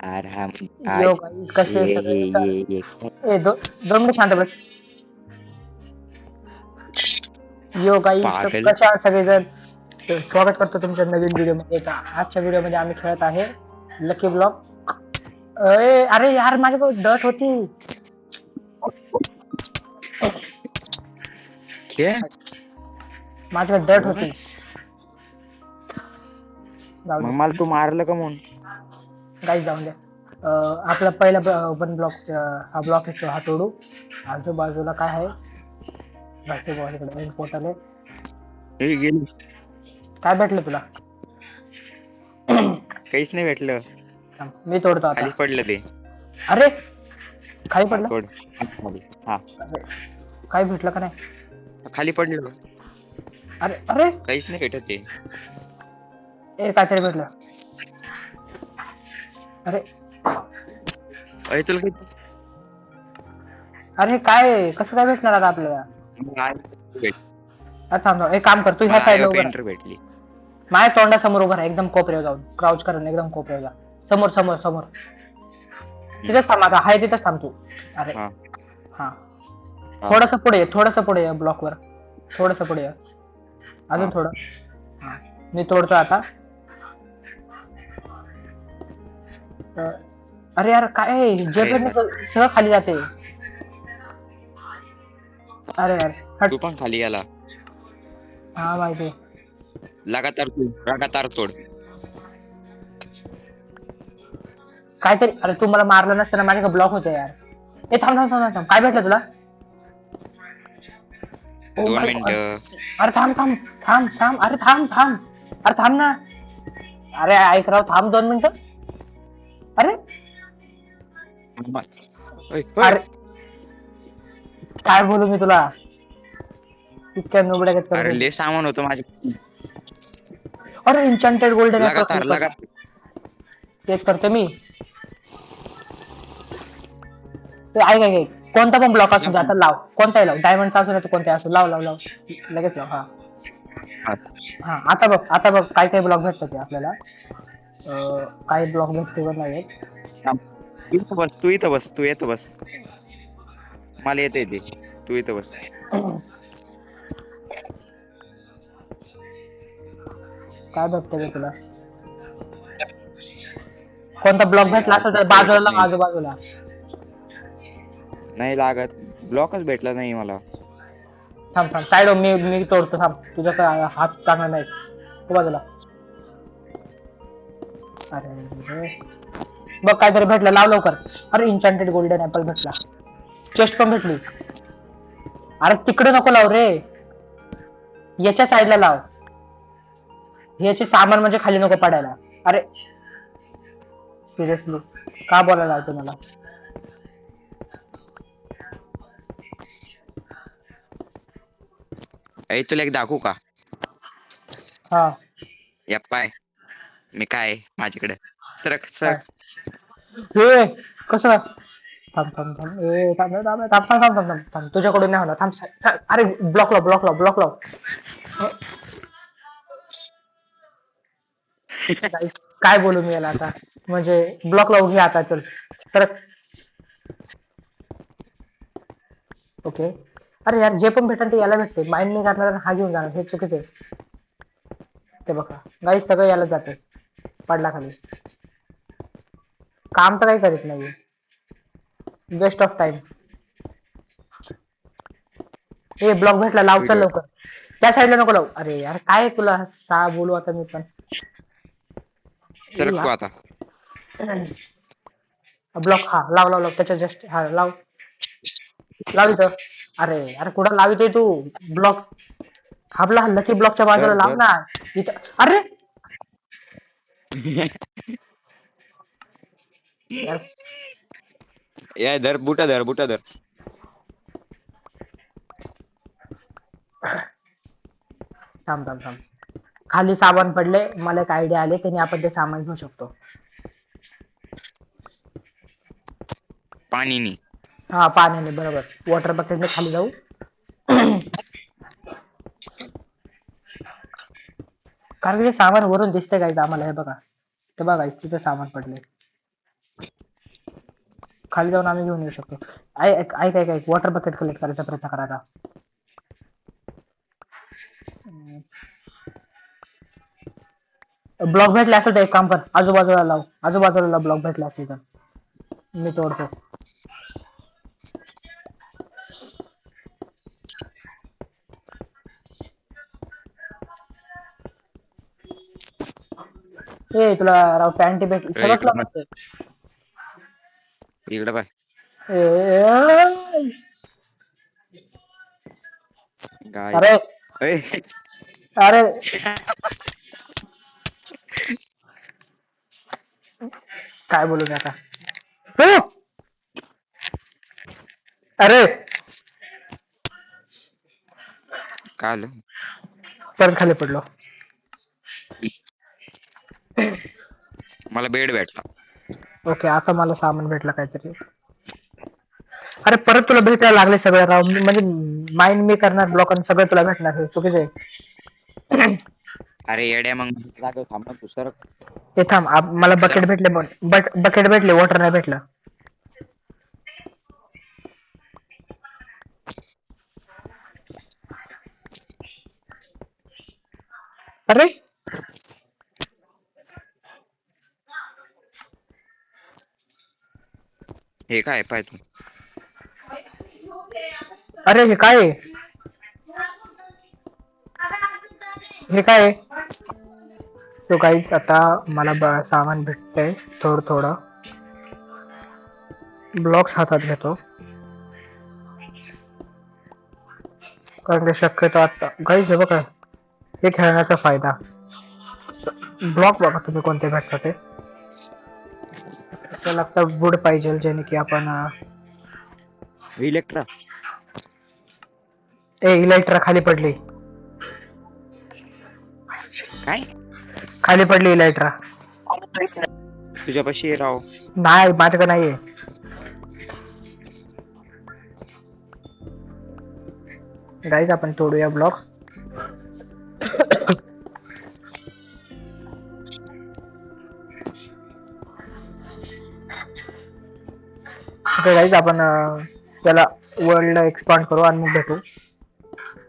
यार हम यो आज गाईस कसे ये सगळे ये इथं? ये ये दोन मिनिट शांत बस. यो गाईस तर पागल कशा आहात सगळेजण? तर स्वागत करतो तुमच्या नवीन व्हिडिओ मध्ये. आजच्या व्हिडिओ मध्ये आम्ही खेळत आहे लकी ब्लॉक. अरे यार माझ्याकडे डट होती. क्या माझ्याकडे डट होती. बस जाऊ मग दे मला तू मारलं का म्हणून गाईस, जाऊन द्या. आपला पहिला वन ब्लॉक, हा ब्लॉक आहे हा तोडू. आजूबाजूला काय आहे? बाकी इकडे पोर्टल आहे. हे गेली काय भेटलं तुला? काहीच नाही भेटलं थांब, मी तोडतो आता. खालीच पडलं ते अरे खाली हा पडलं. सोड खाली हा अरे, काय भेटलं का नाही? खाली पडलं अरे अरे काहीच नाही भेटत ते काहीतरी भेटलं. अरे अरे तुला काही अरे काय कसं काय भेटणार आता आपल्याला? भेट- अच्छा थांब थांब. एक काम कर, तू ह्या मला साईडला आय उभं राहा. पेंटर भेटली माझ्या तोंडासमोर उभं राहा, एकदम कोपऱ्यावर जाऊन क्राउच करून एकदम कोपऱ्यावर जा. समोर समोर समोर. तिथेच थांब आता, हाय तिथेच थांब तू. अरे हा हा, हा. थोडस पुढे ये, थोडस पुढे ये ब्लॉकवर. थोडस पुढे ये, अजून हा. थोडं. हा, मी तोडतो आता. अरे यार काय जे अरे पण यार, सगळं खाली जाते. अरे यार हट. तू पण खाली गेला हा माहिती. लगातार तोड काहीतरी, अरे तू मला मारलं नसतं माझ्याकडे ब्लॉक होते यार. ए थांब थांब थांब थांब, काय भेटलं तुला? ओ 2 माय गॉड. मिनिटं अरे थांब थांब थांब थांब, अरे थांब थांब, अरे थांब ना. अरे ऐक राव, थांब 2 मिनिटं. अरे ओय, ओय. अरे काय बोलू मी तुला? इतक्या नुबड्या करत अरे करतो. लय सामान होतं माझ्या अरे इन्चॅन्टेड गोल्डन ऍपल खाली पडला. लगातार तेच करतो मी. ते ऐक ऐक ऐक, कोणता पण ब्लॉक असू दे आता लाव. कोणताही लाव, डायमंडचा असू नाही तर कोणताही असू, लाव लाव लाव लगेच लाव. हा हा, आता बघ काय काय ब्लॉक भेटतात ते आपल्याला. काही ब्लॉक भेटते पण नाही. तू इथं बस तू येतं बस मला येते ते तू इथं बस काय भेटते रे तुला? कोणता ब्लॉक भेटला असेल तर बाजूला लाव, नाही आजूबाजूला. नाही लागत ब्लॉकच भेटला नाही मला थांब थांब, साईड मी तोडतो. थांब, तुझ्याकडे हात चांगला नाही. तू बाजूला. अरे बघ काहीतरी भेटलं, लाव लवकर. अरे इन्चॅन्टेड गोल्डन ऍपल भेटला. चेस्ट पण भेटली. अरे तिकडे नको लाव रे, याच्या साईडला लाव. याचे सामान म्हणजे खाली नको पडायला. अरे सिरियसली का बोलायला लावतो मला? ऐ तुला एक दाखवू का हा या पाय मी काय माझ्याकडे सरक काय? सरक हे कसं? थांब थांब थांब, ए थांब थांब थांब थांब थांब थांब थांब थांब, तुझ्याकडून नाही होणार. थांब अरे ब्लॉक लाव ब्लॉक लाव ब्लॉक लाव. काय बोलू मी याला आता? म्हणजे ब्लॉक लावू घे आता, चल सरक. ओके. अरे यार जे पण भेटेल ते याला भेटते. माइंड नाही घातला तर हा घेऊन जाणार, हे चुकीचं आहे. ते बघा गाईस, सगळं याला जाते. पडला खाली. काम तर काही करीत नाही, वेस्ट ऑफ टाइम. हे ब्लॉक भेटला, लाव चल लवकर. त्या साईडला नको लावू. अरे यार काय तुला सा बोलू आता मी पण. सरक तू आता ब्लॉक हा लाव लाव लाव, त्याच्या जस्ट हा लाव लाव इथं. अरे अरे कुठं लावितोय तू ब्लॉक? आपला लकी ब्लॉकच्या बाजूला धर लाव धर ना इथं. अरे यार या धर बुटा धर थांब थांब थांब, खाली सामान पडले. मला एक आयडिया आले, त्याने आपण ते सामान घेऊ शकतो. पाणीनी हा पाण्याने, बरोबर. वॉटर बकेटने खाली जाऊ. कारण हे सामान वरून दिसतंय गाईज आम्हाला. हे बघा, ते बघा तिथे सामान पडले. खाली जाऊन आम्ही घेऊन येऊ शकतो. ऐक ऐक ऐक ऐक वॉटर बकेट कलेक्ट करायचा प्रयत्न करायचा. ब्लॉक भेटला असेल तर एक काम कर, आजूबाजूला ब्लॉक भेटला असेल तर मी तोडतो. ए तुला राव पॅन्टी भेटली ए, सगळं इकडं तुला पण भेटतंय. इकडं बाय ए, काय अरे ए, अरे काय बोलू मी आता. हु! अरे काय आलं परत खाली पडलो. मला बेड भेटला. ओके आता मला सामान भेटलं काहीतरी. अरे परत तुला भेटायला लागले सगळं राव, म्हणजे माइंड मी करणार ब्लॉक आणि सगळं तुला भेटणार, हे चुकीचं आहे. अरे येड्या मग जागेवर थांब ना तू सर. हे थांब मला बकेट भेटले पण बकेट भेटले, वॉटर नाही भेटलं. अरे हे काय पाय तू. अरे हे काय आहे? हे काय आहे? तो काहीच आता मला सामान भेटतंय थोडं थोडं. ब्लॉक्स हातात घेतो कारण ते शक्यतो आता काहीच आहे बघा. हे खेळण्याचा फायदा. ब्लॉक बघा तुम्ही कोणते भेटतात ते. असं लागतं वूड पाहिजे ज्याने की आपण इलेक्ट्रा इलेक्ट्रा खाली पडली. काय खाली पडली इलेक्ट्रा. तुझ्यापाशी ये राव. नाही माझ्याकडे नाहीये. गाईज आपण तोडूया ब्लॉक. ओके गाईज आपण त्याला वर्ल्ड एक्सपांड करू आणि मग भेटू.